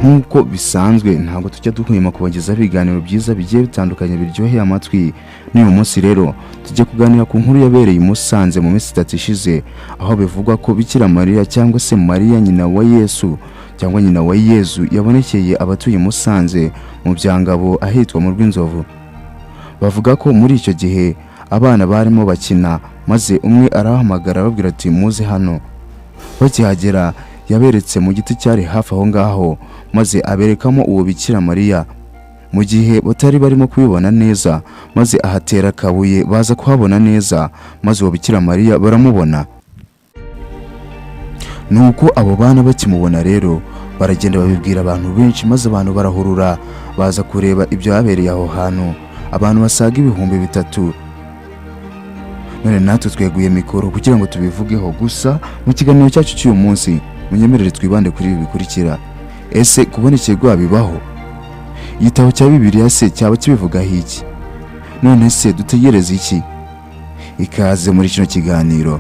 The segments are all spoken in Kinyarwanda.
nk'uko bisanzwe ntabwo tujya duhwema kubagezaho ibiganiro byiza bigiye bitandukanye biryoheye amatwi. N'uyu munsi rero tujye kuganira ku nkuru yabereye i Musanze mu minsi 3 ishize, aho bivugwa ko Bikira Mariya cyangwa se Mariya nyina wa Yesu cyangwa nyina wa Yezu yabonekeye abatuye i Musanze mu Byangabo ahitwa mu Rwinzovu. Bavuga ko muri icyo gihe abana barimo bakina, maze umwe arahamagara ababwira ati muze hano. Bakihagera yaberetse mu giti cyari hafi aho ngaho, maze aberekamo uwo Bikira Mariya. Mu gihe batari barimo kubibona neza, maze ahatera kabuye baza kuhabona neza, maze uwo Bikira Mariya baramubona. Nuko abo bana bakimubona rero baragenda babibwira abantu benshi, maze abantu barahurura baza kureba ibyo habereye aho hantu, abantu basaga 3,000. None natwe tweguye mikoro kugira ngo tubivugeho. Gusa mu kiganiro cyacu cy'uyu munsi munyemerere twibande kuri ibi bikurikira. Ese kubonekirwa bibaho? Igitabo cya Bibiliya se cyaba kibivugaho iki? None se dutegereze iki? Ikaze muri kino kiganiro.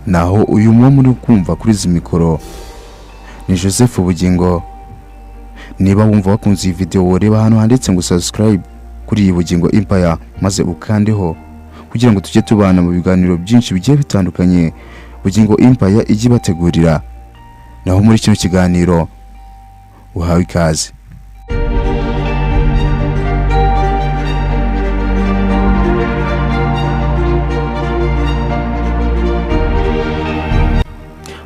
Naho uyu muri kumva kuri izi mikoro ni Joseph Bugingo. Niba wumva wakunze iyi video, reba hano handitse ngo subscribe kuri iyi Bugingo Empire, maze ukandeho kugira ngo tujye tubana mu biganiro byinshi bigiye bitandukanye Bugingo Empire ijye bategurira. Naho muri kino kiganiro uhawe ikaze.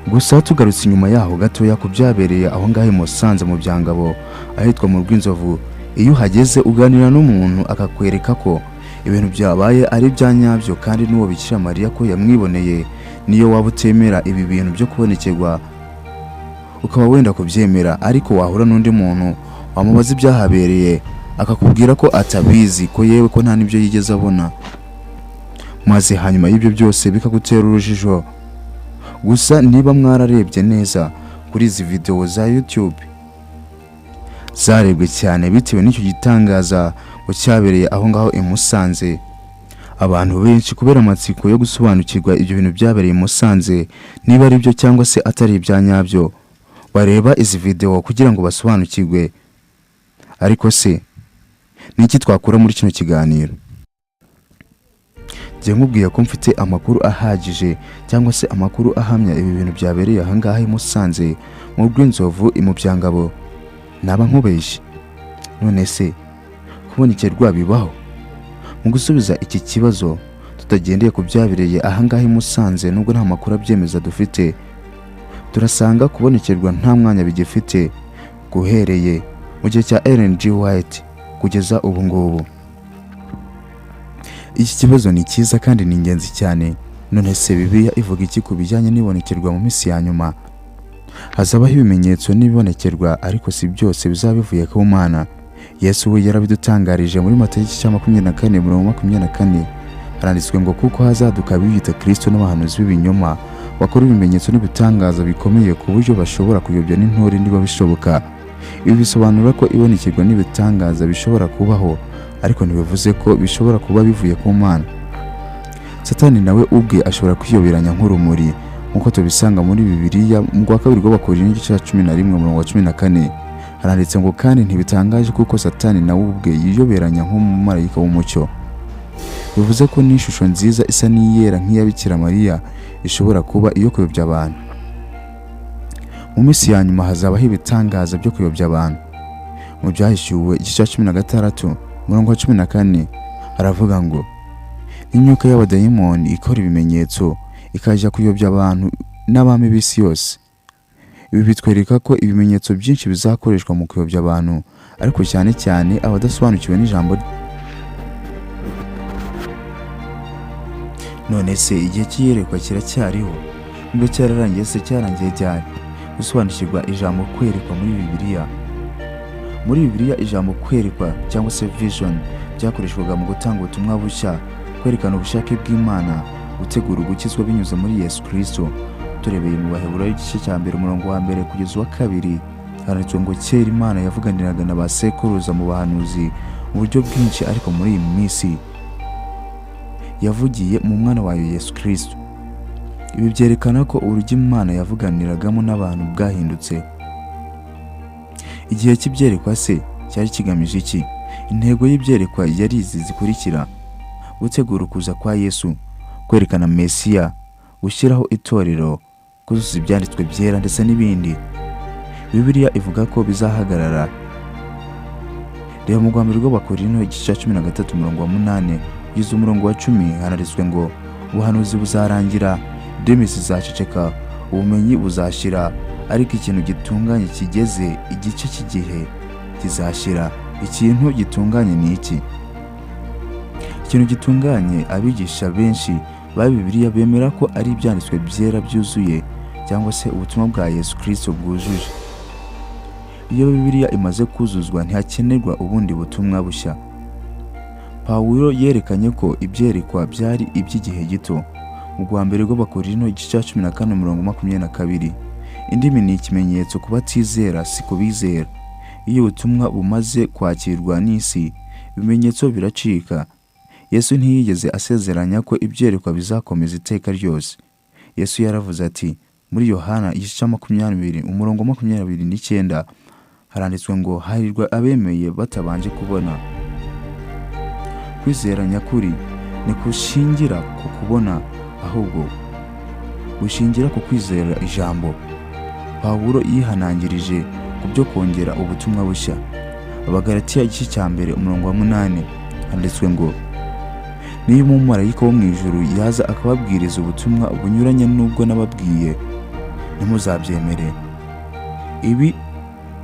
Gusa tugarutse inyuma yaho gatoya ku byabereye aho ngaho i Musanze mu Byangabo ahitwa mu Rwinzovu. Iyo uhageze uganira n'umuntu akakwereka ko ibintu byabaye ari bya nyabyo, kandi n'uwo Bikira Mariya ko yamwiboneye, niyo waba utemera ibi bintu byo kubonekerwa ukaba wenda kubyemera, ariko wahura n'undi muntu wamubaza ibyahabereye akakubwira ko atabizi, ko yewe ko nta nibyo yigeze abona, maze hanyuma y'ibyo byose bikagutera urujijo. Gusa niba mwararebye neza kuri izi video za YouTube, zarebwe cyane bitewe n'icyo gitangaza ngo cyabereye aho ngaho i Musanze. Abantu benshi kubera amatsiko yo gusobanukirwa ibyo bintu byabereye i Musanze, niba ari byo cyangwa se atari ibya nyabyo, bareba izi video kugira ngo basobanukirwe. Ariko se niki twakura muri kino kiganiro? Jye nkubwiye ko mfite amakuru ahagije cyangwa se amakuru ahamya ibi bintu byabereye aha ngaha i Musanze mu Rwinzovu mu Byangabo. Naba nkubeshye? None se kubonekerwa bibaho? Mu gusubiza iki kibazo tutagendeye ku byabereye aha ngaha i Musanze, nubwo nta makuru abyemeza dufite, turasanga kubonekerwa nta mwanya bigifite guhereye mu gihe cya Ellen G. White kugeza ubu ngubu. Iki kibazo ni cyiza kandi ni ingenzi cyane. None se Bibiliya ivuga iki ku bijyanye n'ibonekerwa mu minsi ya nyuma? Hazabaho ibimenyetso n'ibonekerwa, ariko si byose bizaba bivuye ku Mana. Yesu we yarabidutangarije muri Matayo 24:24. Haranditswe ngo kuko hazaduka biyita Kristo n'abahanuzi b'ibinyoma, bakora ibimenyetso n'ibitangaza bikomeye ku buryo bashobora kuyobya n'intore niba bishoboka. Ibi bisobanura ko ibonekerwa n'ibitangaza bishobora kubaho, ariko ntibivuze ko bishobora kuba bivuye ku Mana. Satani nawe ubwe ashobora kwiyoberanya nk'urumuri, nkuko tubisanga muri Bibiliya mu rwa 2 Abakorinto 11:14. Haranditse ngo kandi ntibitangaje kuko Satani nawe ubwe yiyoberanya nk'umumarayika w'umucyo. Bivuze ko n'ishusho nziza isa n'iyera nk'iya Bikira Mariya ishobora kuba iyo kuyobya abantu. Mu minsi ya nyuma hazabaho ibitangaza byo kuyobya abantu. Mu Byahishuwe 16:14 haravuga ngo imyuka y'abadayimoni ikora ibimenyetso ikajya kuyobya abantu n'abami b'isi yose. Ibi bitwereka ko ibimenyetso byinshi bizakoreshwa mu kuyobya abantu, ariko cyane cyane abadasobanukiwe n'ijambo. None se igihe cyiyerekwa kiracyariho? Niba cyararangiye se cyarangiye ryari? Gusobanukirwa ijambo kwerekwa muri Bibiliya. Muri Bibiliya ijambo kwerekwa cyangwa se vision byakoreshwaga mu gutanga ubutumwa bushya, kwerekana ubushake bw'Imana, gutegura ugukizwa binyuze muri Yesu Kristo. Turebeye mu Baheburayo igice cya 1 kugeza uwa 2, haranditswe ngo kera Imana yavuganiraga na ba sekuruza mu bahanuzi mu buryo bwinshi, ariko muri iyi minsi yavugiye mu mwana wayo Yesu Kristo. Ibi byerekana ko urujya Imana yavuganiragamo n'abantu bwahindutse. Igihe cy'ibyerekwa se cyari kigamije iki? Intego y'ibyerekwa yari izi zikurikira: gutegura ukuza kwa Yesu, kwerekana Mesiya, gushyiraho itorero, kuzuza ibyanditswe byera ndetse n'ibindi. Bibiliya ivuga ko bizahagarara. Reba mu rwambere rw'Abakorinto igice cya 13 umurongo wa 8 kugeza umurongo wa 10 handitswe ngo ubuhanuzi buzarangira, indimi zizaceceka, ubumenyi buzashira, ariko ikintu gitunganye kigeze igice cy'igihe kizashira. Ikintu gitunganye ni iki? Ikintu gitunganye abigisha benshi ba Bibiliya bemera ko ari ibyanditswe byera byuzuye cyangwa se ubutumwa bwa Yesu Kristo bwujuje. Iyo Bibiliya imaze kuzuzwa ntihakenerwa ubundi butumwa bushya. Pawulo yerekanye ko ibyerekwa byari iby'igihe gito mu rwambere rw'Abakorinto igice cya 14 umurongo 22. Indimi ni ikimenyetso ku batizera, si ku bizera. Iyo ubutumwa bumaze kwakirwa n'isi, ibimenyetso biracika. Yesu ntiyigeze asezeranya ko ibyerekwa bizakomeza iteka ryose. Yesu yaravuze ati muri Yohana igice cya 20 umurongo 29 haranditswe ngo hahirwa abemeye batabanje kubona. Kwizera nyakuri ni kushingira ku kubona, ahubwo gushingira ku kwizera ijambo. Pawulo yihanangirije ku byo kongera ubutumwa bushya. Abagalatiya igice cya 1 umurongo wa 8 handitswe ngo niyo umumarayika wo mu ijuru yaza akababwiriza ubutumwa bunyuranye n'ubwo nababwiye, ntimuzabyemere. Ibi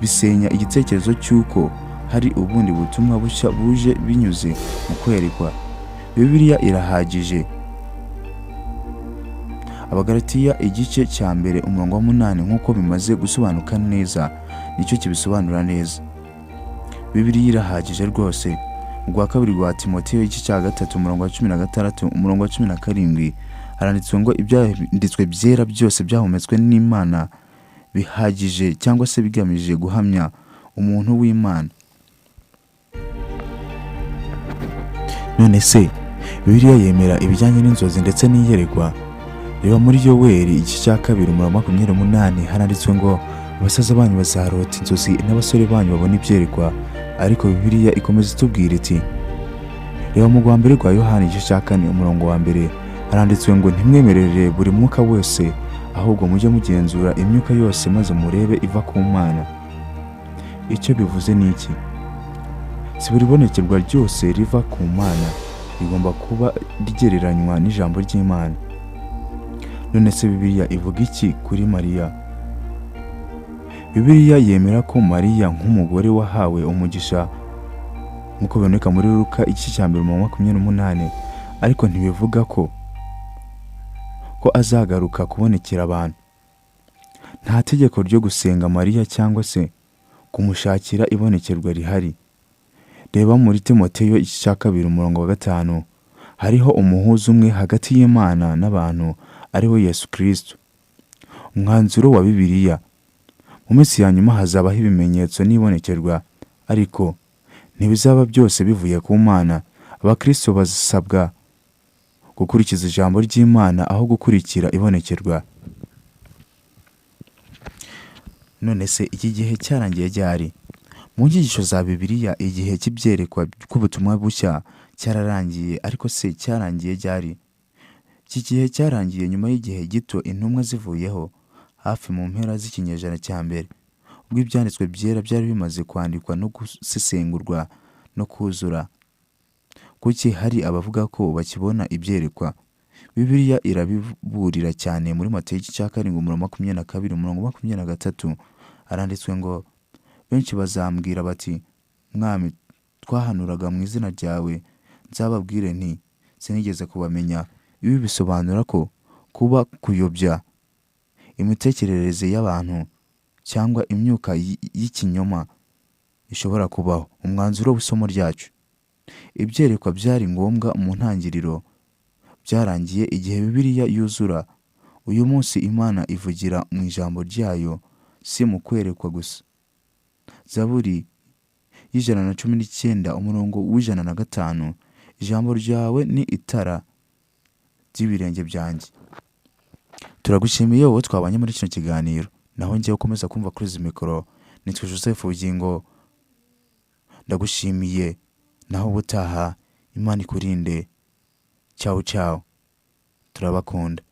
bisenya igitekerezo cy'uko hari ubundi butumwa bushya buje binyuze mu kwerekwa. Bibiliya irahagije. Abagalatiya igice cya 1 umurongo wa 8 nk'uko bimaze gusobanuka neza nicyo kibisobanura neza. Bibiliya irahagije rwose. Mu kabiri rwa Timoteyo igice cya 3 umurongo wa 16 umurongo wa 17 haranditswe ngo ibyanditswe byera byose byahumetswe n'Imana bihagije cyangwa se bigamije guhamya umuntu w'Imana. None se Bibiliya yemera ibijyanye n'inzozi ndetse n'iyerekwa? Reba muri Yoweri igice cya 2 umurongo wa 28 haranditswe ngo abasaza banyu bazarota inzozi n'abasore banyu babona ibyerekwa. Ariko Bibiliya ikomeza itubwira iti, reba mu rwambere rwa Yohana igice cya 4 umurongo wa 1 haranditswe ngo ntimwemerere buri mwuka wese, ahubwo mujye mugenzura imyuka yose maze murebe iva ku Mana. Icyo bivuze ni iki? Si buri bonekerwa ryose riva ku Mana rigomba kuba rigereranywa n'ijambo ry'Imana. None se Bibiliya ivuga iki kuri Mariya? Bibiliya yemera ko Mariya nk'umugore wahawe umugisha nk'uko biboneka muri Luka igice cya 1 umurongo wa 28, ariko ntibivuga ko azagaruka kubonekera abantu. Nta tegeko ryo gusenga Mariya cyangwa se kumushakira ibonekerwa rihari. Reba muri Timoteyo igice cya 2 umurongo wa 5 hariho umuhuza umwe hagati y'Imana n'abantu, ariwe Yesu Kristo. Umwanzuro wa Bibiliya: mu minsi ya nyuma hazabaho ibimenyetso n'ibonekerwa, ariko ntibizaba byose bivuye ku Mana. Abakristo basabwa gukurikiza ijambo ry'Imana aho gukurikira ibonekerwa. None se iki gihe cyarangiye ryari? Mu nyigisho za Bibiliya igihe cy'ibyerekwa k'ubutumwa bushya cyararangiye, ariko se cyarangiye ryari? Iki gihe cyarangiye nyuma y'igihe gito intumwa zivuyeho, hafi mu mpera z'ikinyejana cya mbere, ubwo ibyanditswe byera byari bimaze kwandikwa no gusesengurwa no kuzura. Kuki hari abavuga ko bakibona ibyerekwa? Bibiliya irabiburira cyane muri Matayo igice cya 7 umurongo wa 22 umurongo wa 23 haranditswe ngo benshi bazambwira bati Mwami, twahanuraga mu izina ryawe, nzababwire nti sinigeze kubamenya. Ibi bisobanura ko kuba kuyobya imitekerereze y'abantu cyangwa imyuka y'ikinyoma ishobora kubaho. Umwanzuro w'isomo ryacu: ibyerekwa byari ngombwa mu ntangiriro, byarangiye igihe Bibiliya yuzura. Uyu munsi Imana ivugira mu ijambo ryayo, si mu kwerekwa gusa. Zaburi y'119 umurongo w'105: ijambo ryawe ni itara ry'ibirenge byanjye. Turagushimiye wowe twabanye muri kino kiganiro, naho ngiye gukomeza kumva kuri izi mikoro nitwe Joseph Bugingo, ndagushimiye naho ubutaha. Imana ikurinde. Ciao ciao, turabakunda.